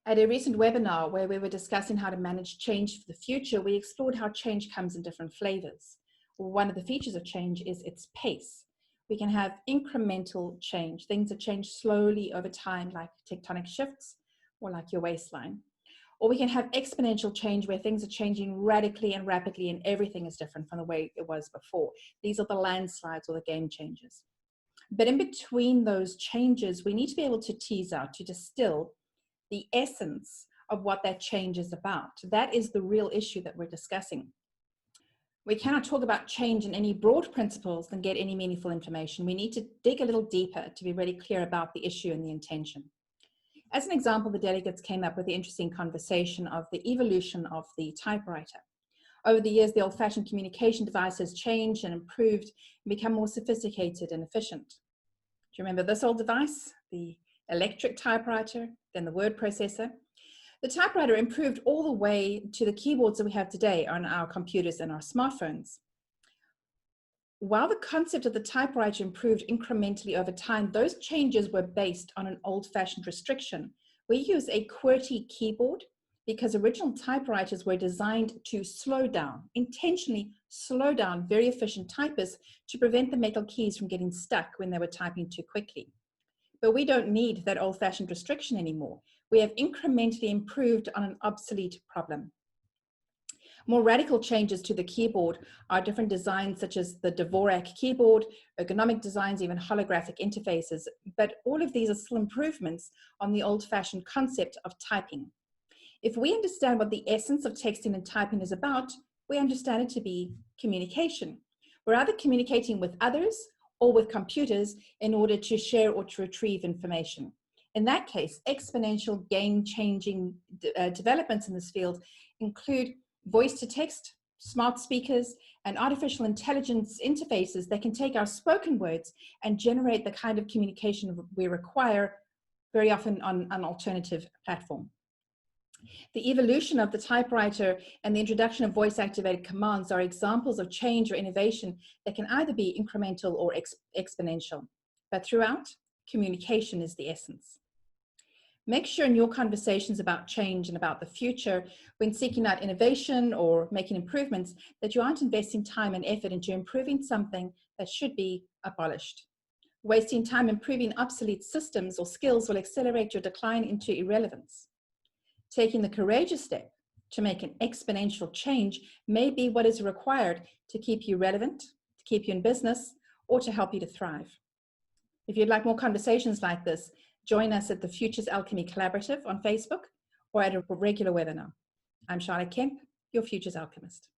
At a recent webinar where we were discussing how to manage change for the future, we explored how change comes in different flavors. One of the features of change is its pace. We can have incremental change, things that change slowly over time, like tectonic shifts or like your waistline. Or we can have exponential change where things are changing radically and rapidly and everything is different from the way it was before. These are the landslides or the game changers. But in between those changes, we need to be able to tease out, to distill the essence of what that change is about. That is the real issue that we're discussing. We cannot talk about change in any broad principles and get any meaningful information. We need to dig a little deeper to be really clear about the issue and the intention. As an example, the delegates came up with the interesting conversation of the evolution of the typewriter. Over the years, the old-fashioned communication device has changed and improved and become more sophisticated and efficient. Do you remember this old device? The electric typewriter, then the word processor. The typewriter improved all the way to the keyboards that we have today on our computers and our smartphones. While the concept of the typewriter improved incrementally over time, those changes were based on an old-fashioned restriction. We use a QWERTY keyboard because original typewriters were designed to slow down, intentionally slow down very efficient typists to prevent the metal keys from getting stuck when they were typing too quickly. But we don't need that old-fashioned restriction anymore. We have incrementally improved on an obsolete problem. More radical changes to the keyboard are different designs such as the Dvorak keyboard, ergonomic designs, even holographic interfaces, but all of these are still improvements on the old-fashioned concept of typing. If we understand what the essence of texting and typing is about, we understand it to be communication. We're either communicating with others or with computers in order to share or to retrieve information. In that case, exponential game-changing developments in this field include voice-to-text, smart speakers, and artificial intelligence interfaces that can take our spoken words and generate the kind of communication we require, very often on an alternative platform. The evolution of the typewriter and the introduction of voice-activated commands are examples of change or innovation that can either be incremental or exponential. But throughout, communication is the essence. Make sure in your conversations about change and about the future, when seeking out innovation or making improvements, that you aren't investing time and effort into improving something that should be abolished. Wasting time improving obsolete systems or skills will accelerate your decline into irrelevance. Taking the courageous step to make an exponential change may be what is required to keep you relevant, to keep you in business, or to help you to thrive. If you'd like more conversations like this, join us at the Futures Alchemy Collaborative on Facebook or at a regular webinar. I'm Charlotte Kemp, your Futures Alchemist.